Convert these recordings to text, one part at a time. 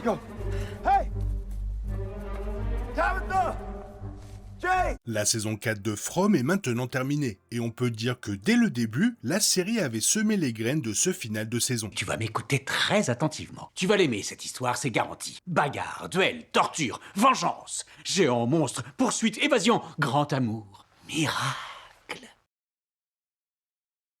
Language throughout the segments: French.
Yo. Hey! Tabitha! Jay! La saison 4 de From est maintenant terminée, et on peut dire que dès le début, la série avait semé les graines de ce final de saison. Tu vas m'écouter très attentivement. Tu vas l'aimer, cette histoire, c'est garanti. Bagarre, duel, torture, vengeance, géant, monstre, poursuite, évasion, grand amour, miracle.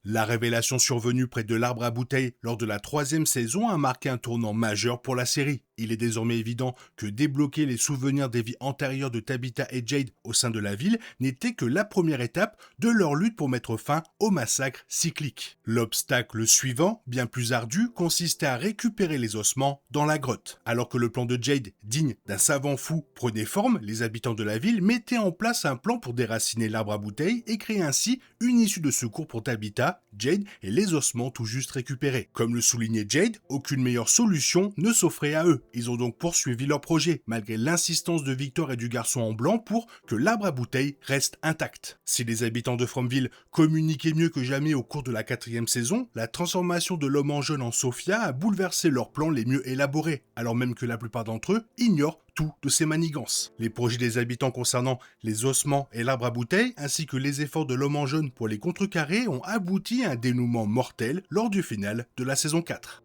La révélation survenue près de l'arbre à bouteilles lors de la 3e saison a marqué un tournant majeur pour la série. Il est désormais évident que débloquer les souvenirs des vies antérieures de Tabitha et Jade au sein de la ville n'était que la première étape de leur lutte pour mettre fin au massacre cyclique. L'obstacle suivant, bien plus ardu, consistait à récupérer les ossements dans la grotte. Alors que le plan de Jade, digne d'un savant fou, prenait forme, les habitants de la ville mettaient en place un plan pour déraciner l'arbre à bouteilles et créer ainsi une issue de secours pour Tabitha, Jade et les ossements tout juste récupérés. Comme le soulignait Jade, aucune meilleure solution ne s'offrait à eux. Ils ont donc poursuivi leur projet, malgré l'insistance de Victor et du garçon en blanc pour que l'arbre à bouteilles reste intact. Si les habitants de Fromville communiquaient mieux que jamais au cours de la 4e saison, la transformation de l'homme en jeune en Sophia a bouleversé leurs plans les mieux élaborés, alors même que la plupart d'entre eux ignorent tout de ces manigances. Les projets des habitants concernant les ossements et l'arbre à bouteilles, ainsi que les efforts de l'homme en jaune pour les contrecarrer, ont abouti à un dénouement mortel lors du final de la saison 4.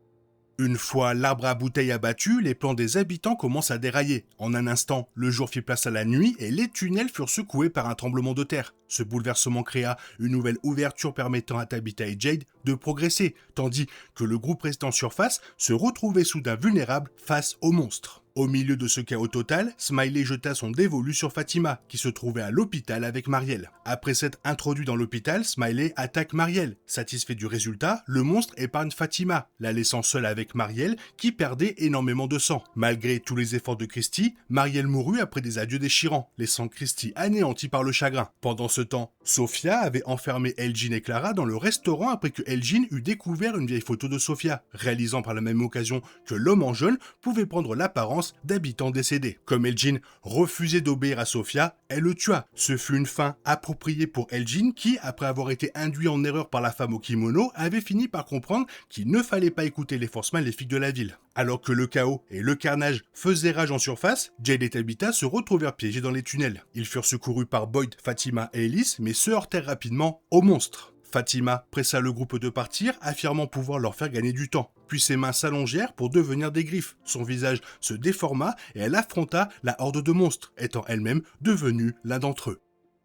Une fois l'arbre à bouteilles abattu, les plans des habitants commencent à dérailler. En un instant, le jour fit place à la nuit et les tunnels furent secoués par un tremblement de terre. Ce bouleversement créa une nouvelle ouverture permettant à Tabitha et Jade de progresser, tandis que le groupe restant en surface se retrouvait soudain vulnérable face aux monstres. Au milieu de ce chaos total, Smiley jeta son dévolu sur Fatima, qui se trouvait à l'hôpital avec Marielle. Après s'être introduit dans l'hôpital, Smiley attaque Marielle. Satisfait du résultat, le monstre épargne Fatima, la laissant seule avec Marielle, qui perdait énormément de sang. Malgré tous les efforts de Christy, Marielle mourut après des adieux déchirants, laissant Christy anéantie par le chagrin. Pendant ce temps, Sophia avait enfermé Elgin et Clara dans le restaurant après que Elgin eut découvert une vieille photo de Sophia, réalisant par la même occasion que l'homme en jaune pouvait prendre l'apparence d'habitants décédés. Comme Elgin refusait d'obéir à Sophia, elle le tua. Ce fut une fin appropriée pour Elgin qui, après avoir été induit en erreur par la femme au kimono, avait fini par comprendre qu'il ne fallait pas écouter les forces maléfiques de la ville. Alors que le chaos et le carnage faisaient rage en surface, Jade et Tabitha se retrouvèrent piégés dans les tunnels. Ils furent secourus par Boyd, Fatima et Ellis, mais se heurtèrent rapidement aux monstres. Fatima pressa le groupe de partir, affirmant pouvoir leur faire gagner du temps. Puis ses mains s'allongèrent pour devenir des griffes. Son visage se déforma et elle affronta la horde de monstres, étant elle-même devenue l'un d'entre eux.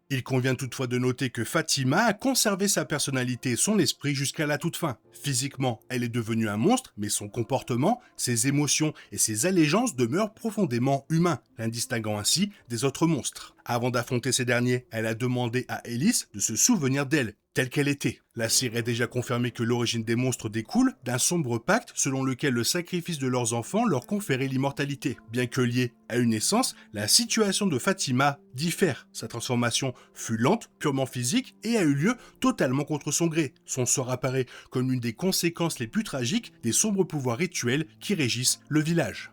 Il convient toutefois de noter que Fatima a conservé sa personnalité et son esprit jusqu'à la toute fin. Physiquement, elle est devenue un monstre, mais son comportement, ses émotions et ses allégeances demeurent profondément humains, l'indistinguant ainsi des autres monstres. Avant d'affronter ces derniers, elle a demandé à Ellis de se souvenir d'elle, telle qu'elle était. La série a déjà confirmé que l'origine des monstres découle d'un sombre pacte selon lequel le sacrifice de leurs enfants leur conférait l'immortalité. Bien que liée à une naissance, la situation de Fatima diffère. Sa transformation fut lente, purement physique et a eu lieu totalement contre son gré. Son sort apparaît comme l'une des conséquences les plus tragiques des sombres pouvoirs rituels qui régissent le village.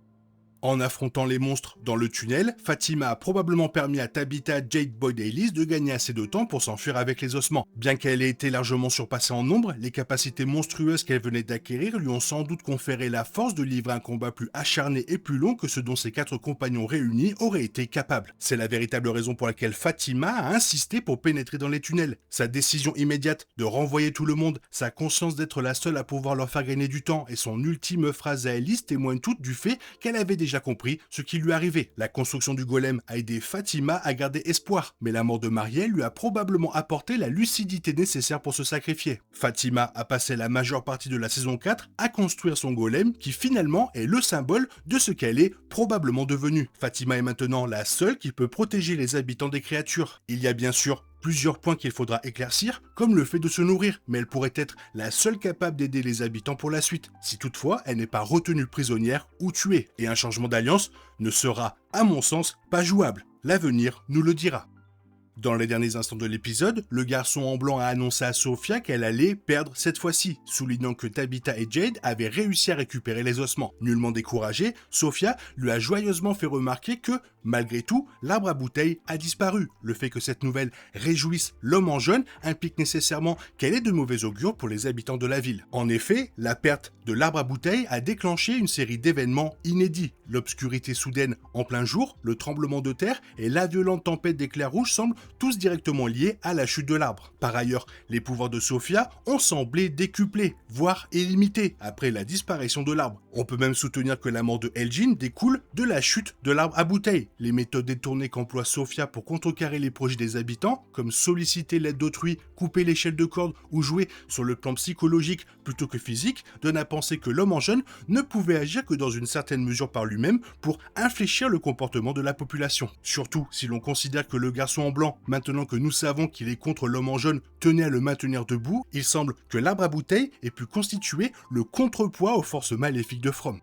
En affrontant les monstres dans le tunnel, Fatima a probablement permis à Tabitha, Jade, Boyd et Ellis de gagner assez de temps pour s'enfuir avec les ossements. Bien qu'elle ait été largement surpassée en nombre, les capacités monstrueuses qu'elle venait d'acquérir lui ont sans doute conféré la force de livrer un combat plus acharné et plus long que ce dont ses 4 compagnons réunis auraient été capables. C'est la véritable raison pour laquelle Fatima a insisté pour pénétrer dans les tunnels. Sa décision immédiate de renvoyer tout le monde, sa conscience d'être la seule à pouvoir leur faire gagner du temps et son ultime phrase à Ellis témoignent toutes du fait qu'elle avait déjà compris ce qui lui arrivait. La construction du golem a aidé Fatima à garder espoir, mais la mort de Marielle lui a probablement apporté la lucidité nécessaire pour se sacrifier. Fatima a passé la majeure partie de la saison 4 à construire son golem qui finalement est le symbole de ce qu'elle est probablement devenue. Fatima est maintenant la seule qui peut protéger les habitants des créatures. Il y a bien sûr plusieurs points qu'il faudra éclaircir, comme le fait de se nourrir, mais elle pourrait être la seule capable d'aider les habitants pour la suite, si toutefois elle n'est pas retenue prisonnière ou tuée, et un changement d'alliance ne sera, à mon sens, pas jouable. L'avenir nous le dira. Dans les derniers instants de l'épisode, le garçon en blanc a annoncé à Sophia qu'elle allait perdre cette fois-ci, soulignant que Tabitha et Jade avaient réussi à récupérer les ossements. Nullement découragée, Sophia lui a joyeusement fait remarquer que, malgré tout, l'arbre à bouteilles a disparu. Le fait que cette nouvelle réjouisse l'homme en jaune implique nécessairement qu'elle est de mauvais augure pour les habitants de la ville. En effet, la perte de l'arbre à bouteilles a déclenché une série d'événements inédits. L'obscurité soudaine en plein jour, le tremblement de terre et la violente tempête d'éclairs rouges semblent tous directement liés à la chute de l'arbre. Par ailleurs, les pouvoirs de Sophia ont semblé décuplés, voire illimités, après la disparition de l'arbre. On peut même soutenir que la mort de Elgin découle de la chute de l'arbre à bouteilles. Les méthodes détournées qu'emploie Sophia pour contrecarrer les projets des habitants, comme solliciter l'aide d'autrui, couper l'échelle de corde ou jouer sur le plan psychologique plutôt que physique, donnent à penser que l'homme en jaune ne pouvait agir que dans une certaine mesure par lui-même pour infléchir le comportement de la population. Surtout si l'on considère que le garçon en blanc, maintenant que nous savons qu'il est contre l'homme en jaune, tenait à le maintenir debout, il semble que l'arbre à bouteilles ait pu constituer le contrepoids aux forces maléfiques de From.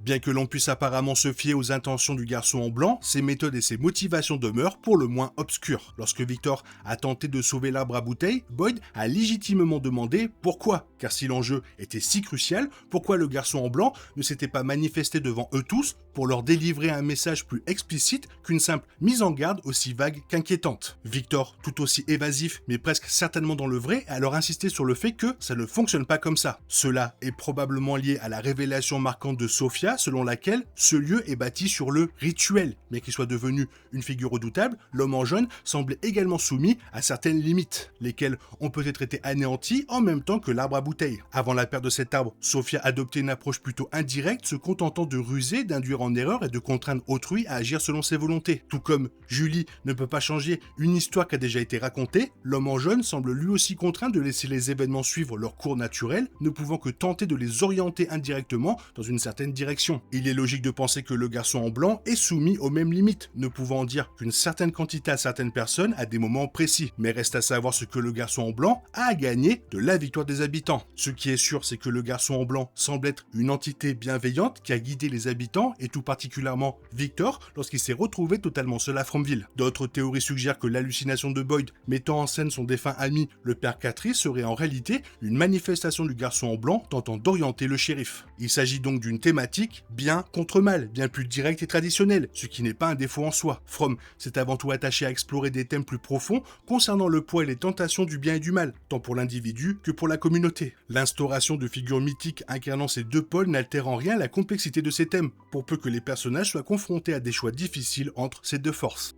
Bien que l'on puisse apparemment se fier aux intentions du garçon en blanc, ses méthodes et ses motivations demeurent pour le moins obscures. Lorsque Victor a tenté de sauver l'arbre à bouteilles, Boyd a légitimement demandé pourquoi. Car si l'enjeu était si crucial, pourquoi le garçon en blanc ne s'était pas manifesté devant eux tous pour leur délivrer un message plus explicite qu'une simple mise en garde aussi vague qu'inquiétante. Victor, tout aussi évasif mais presque certainement dans le vrai, a alors insisté sur le fait que ça ne fonctionne pas comme ça. Cela est probablement lié à la révélation marquante de Sophia selon laquelle ce lieu est bâti sur le rituel. Mais qu'il soit devenu une figure redoutable, l'homme en jaune semble également soumis à certaines limites, lesquelles ont peut-être été anéanties en même temps que l'arbre à bouteilles. Avant la perte de cet arbre, Sophia adoptait une approche plutôt indirecte, se contentant de ruser, d'induire en erreur et de contraindre autrui à agir selon ses volontés. Tout comme Julie ne peut pas changer une histoire qui a déjà été racontée, l'homme en jaune semble lui aussi contraint de laisser les événements suivre leur cours naturel, ne pouvant que tenter de les orienter indirectement dans une certaine direction. Il est logique de penser que le garçon en blanc est soumis aux mêmes limites, ne pouvant dire qu'une certaine quantité à certaines personnes à des moments précis. Mais reste à savoir ce que le garçon en blanc a à gagner de la victoire des habitants. Ce qui est sûr, c'est que le garçon en blanc semble être une entité bienveillante qui a guidé les habitants et tout particulièrement Victor lorsqu'il s'est retrouvé totalement seul à Fromville. D'autres théories suggèrent que l'hallucination de Boyd mettant en scène son défunt ami, le père Catry, serait en réalité une manifestation du garçon en blanc tentant d'orienter le shérif. Il s'agit donc d'une thématique bien contre mal, bien plus direct et traditionnel, ce qui n'est pas un défaut en soi. From s'est avant tout attaché à explorer des thèmes plus profonds concernant le poids et les tentations du bien et du mal, tant pour l'individu que pour la communauté. L'instauration de figures mythiques incarnant ces deux pôles n'altère en rien la complexité de ces thèmes, pour peu que les personnages soient confrontés à des choix difficiles entre ces deux forces.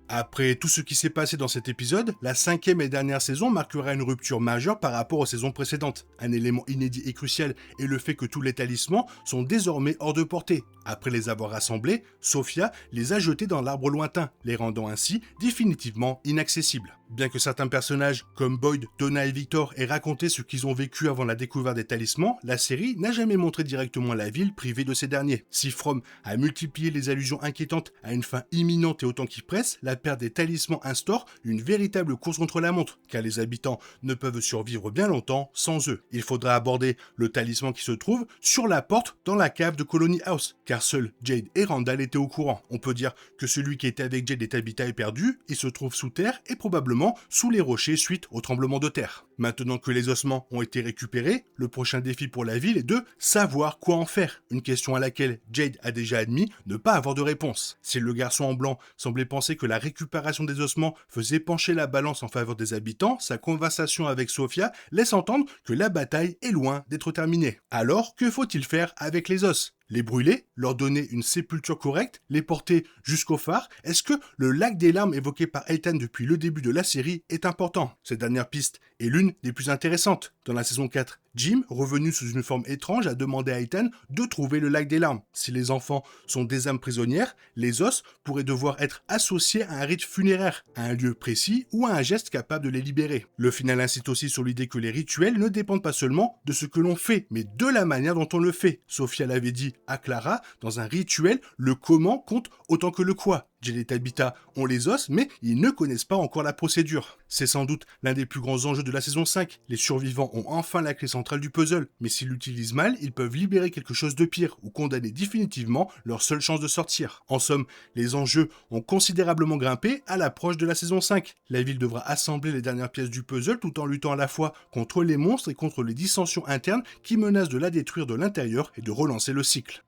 Après tout ce qui s'est passé dans cet épisode, la 5e et dernière saison marquera une rupture majeure par rapport aux saisons précédentes. Un élément inédit et crucial est le fait que tous les talismans sont désormais hors de portée. Après les avoir rassemblés, Sophia les a jetés dans l'arbre lointain, les rendant ainsi définitivement inaccessibles. Bien que certains personnages, comme Boyd, Donna et Victor, aient raconté ce qu'ils ont vécu avant la découverte des talismans, la série n'a jamais montré directement la ville privée de ces derniers. Si From a multiplié les allusions inquiétantes à une fin imminente et au temps qui presse, la perte des talismans instaure une véritable course contre la montre, car les habitants ne peuvent survivre bien longtemps sans eux. Il faudra aborder le talisman qui se trouve sur la porte dans la cave de Colony House, car seuls Jade et Randall étaient au courant. On peut dire que celui qui était avec Jade et Tabitha est perdu, il se trouve sous terre et probablement sous les rochers suite au tremblement de terre. Maintenant que les ossements ont été récupérés, le prochain défi pour la ville est de savoir quoi en faire, une question à laquelle Jade a déjà admis ne pas avoir de réponse. Si le garçon en blanc semblait penser que la récupération des ossements faisait pencher la balance en faveur des habitants, sa conversation avec Sophia laisse entendre que la bataille est loin d'être terminée. Alors, que faut-il faire avec les os ? Les brûler, leur donner une sépulture correcte, les porter jusqu'au phare? Est-ce que le lac des larmes évoqué par Ethan depuis le début de la série est important? Cette dernière piste est l'une des plus intéressantes. Dans la saison 4, Jim, revenu sous une forme étrange, a demandé à Ethan de trouver le lac des larmes. Si les enfants sont des âmes prisonnières, les os pourraient devoir être associés à un rite funéraire, à un lieu précis ou à un geste capable de les libérer. Le final insiste aussi sur l'idée que les rituels ne dépendent pas seulement de ce que l'on fait, mais de la manière dont on le fait. Sophia l'avait dit à Clara, dans un rituel, le comment compte autant que le quoi. Jade et Tabitha ont les os, mais ils ne connaissent pas encore la procédure. C'est sans doute l'un des plus grands enjeux de la saison 5. Les survivants ont enfin la clé sans centrale du puzzle, mais s'ils l'utilisent mal, ils peuvent libérer quelque chose de pire ou condamner définitivement leur seule chance de sortir. En somme, les enjeux ont considérablement grimpé à l'approche de la saison 5. La ville devra assembler les dernières pièces du puzzle tout en luttant à la fois contre les monstres et contre les dissensions internes qui menacent de la détruire de l'intérieur et de relancer le cycle.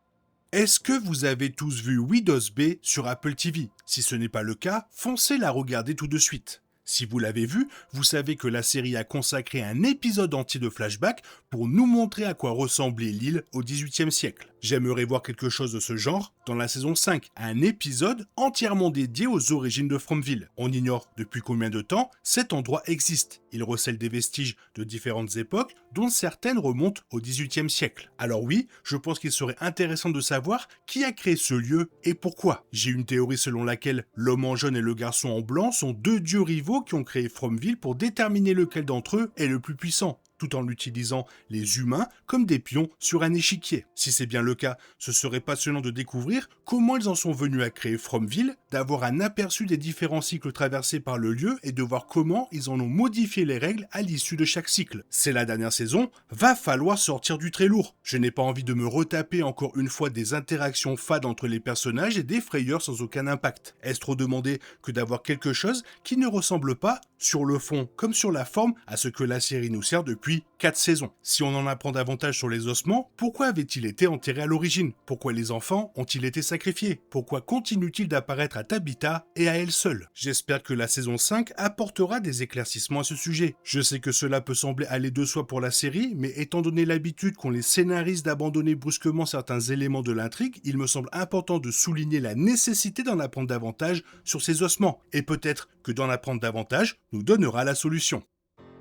Est-ce que vous avez tous vu Widows Bay sur Apple TV? Si ce n'est pas le cas, foncez la regarder tout de suite. Si vous l'avez vu, vous savez que la série a consacré un épisode entier de flashback pour nous montrer à quoi ressemblait l'île au XVIIIe siècle. J'aimerais voir quelque chose de ce genre dans la saison 5, un épisode entièrement dédié aux origines de Fromville. On ignore depuis combien de temps cet endroit existe. Il recèle des vestiges de différentes époques, dont certaines remontent au XVIIIe siècle. Alors oui, je pense qu'il serait intéressant de savoir qui a créé ce lieu et pourquoi. J'ai une théorie selon laquelle l'homme en jaune et le garçon en blanc sont deux dieux rivaux qui ont créé Fromville pour déterminer lequel d'entre eux est le plus puissant, tout en utilisant les humains comme des pions sur un échiquier. Si c'est bien le cas, ce serait passionnant de découvrir comment ils en sont venus à créer Fromville, d'avoir un aperçu des différents cycles traversés par le lieu et de voir comment ils en ont modifié les règles à l'issue de chaque cycle. C'est la dernière saison, va falloir sortir du très lourd. Je n'ai pas envie de me retaper encore une fois des interactions fades entre les personnages et des frayeurs sans aucun impact. Est-ce trop demandé que d'avoir quelque chose qui ne ressemble pas, sur le fond comme sur la forme, à ce que la série nous sert depuis 4 saisons? Si on en apprend davantage sur les ossements, pourquoi avait-il été enterré à l'origine? Pourquoi les enfants ont-ils été sacrifiés? Pourquoi continue-t-il d'apparaître à Tabitha et à elle seule? J'espère que la saison 5 apportera des éclaircissements à ce sujet. Je sais que cela peut sembler aller de soi pour la série, mais étant donné l'habitude qu'ont les scénaristes d'abandonner brusquement certains éléments de l'intrigue, il me semble important de souligner la nécessité d'en apprendre davantage sur ces ossements. Et peut-être que d'en apprendre davantage nous donnera la solution.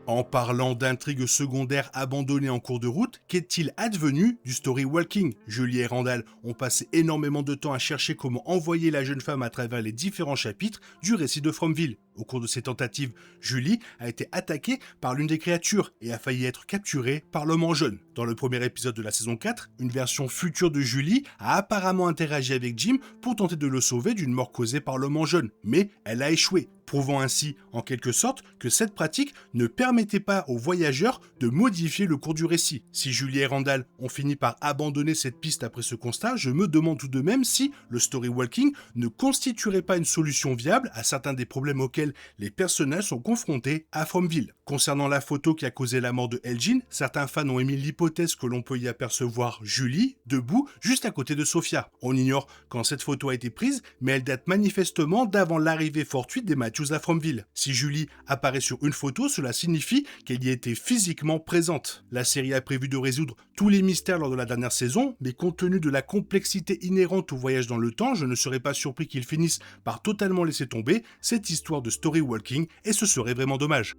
En parlant d'intrigues secondaires abandonnées en cours de route, qu'est-il advenu du story walking? Julie et Randall ont passé énormément de temps à chercher comment envoyer la jeune femme à travers les différents chapitres du récit de Fromville. Au cours de ces tentatives, Julie a été attaquée par l'une des créatures et a failli être capturée par l'homme en jaune. Dans le premier épisode de la saison 4, une version future de Julie a apparemment interagi avec Jim pour tenter de le sauver d'une mort causée par l'homme en jaune, mais elle a échoué, prouvant ainsi, en quelque sorte, que cette pratique ne permettait pas aux voyageurs de modifier le cours du récit. Si Julie et Randall ont fini par abandonner cette piste après ce constat, je me demande tout de même si le story walking ne constituerait pas une solution viable à certains des problèmes auxquels les personnages sont confrontés à Fromville. Concernant la photo qui a causé la mort de Elgin, certains fans ont émis l'hypothèse que l'on peut y apercevoir Julie, debout, juste à côté de Sophia. On ignore quand cette photo a été prise, mais elle date manifestement d'avant l'arrivée fortuite des Matthews à Fromville. Si Julie apparaît sur une photo, cela signifie qu'elle y était physiquement présente. La série a prévu de résoudre tous les mystères lors de la dernière saison, mais compte tenu de la complexité inhérente au voyage dans le temps, je ne serais pas surpris qu'ils finissent par totalement laisser tomber cette histoire de story walking, et ce serait vraiment dommage.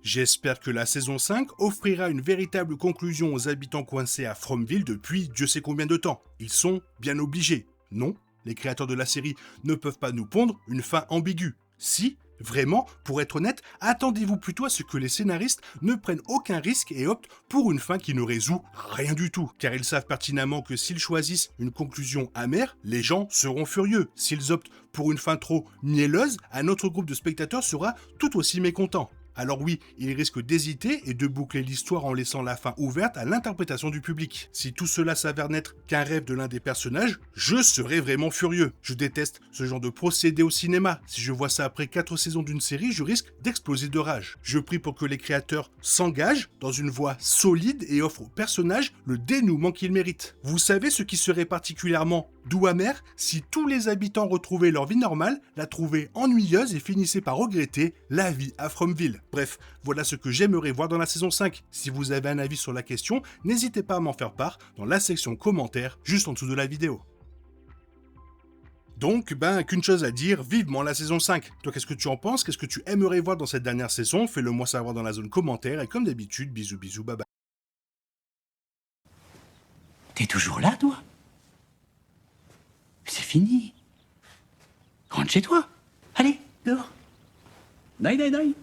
J'espère que la saison 5 offrira une véritable conclusion aux habitants coincés à Fromville depuis Dieu sait combien de temps. Ils sont bien obligés. Non, les créateurs de la série ne peuvent pas nous pondre une fin ambiguë. Si, vraiment, pour être honnête, attendez-vous plutôt à ce que les scénaristes ne prennent aucun risque et optent pour une fin qui ne résout rien du tout. Car ils savent pertinemment que s'ils choisissent une conclusion amère, les gens seront furieux. S'ils optent pour une fin trop mielleuse, un autre groupe de spectateurs sera tout aussi mécontent. Alors oui, il risque d'hésiter et de boucler l'histoire en laissant la fin ouverte à l'interprétation du public. Si tout cela s'avère n'être qu'un rêve de l'un des personnages, je serais vraiment furieux. Je déteste ce genre de procédé au cinéma. Si je vois ça après 4 saisons d'une série, je risque d'exploser de rage. Je prie pour que les créateurs s'engagent dans une voie solide et offrent aux personnages le dénouement qu'ils méritent. Vous savez ce qui serait particulièrement doux amer si tous les habitants retrouvaient leur vie normale, la trouvaient ennuyeuse et finissaient par regretter la vie à Fromville. Bref, voilà ce que j'aimerais voir dans la saison 5. Si vous avez un avis sur la question, n'hésitez pas à m'en faire part dans la section commentaires juste en dessous de la vidéo. Donc, qu'une chose à dire, vivement la saison 5. Toi, qu'est-ce que tu en penses? Qu'est-ce que tu aimerais voir dans cette dernière saison? Fais-le moi savoir dans la zone commentaire et comme d'habitude, bisous bisous, bye bye. T'es toujours là, toi? C'est fini. Rentre chez toi. Allez, dehors. Naï, naï, naï.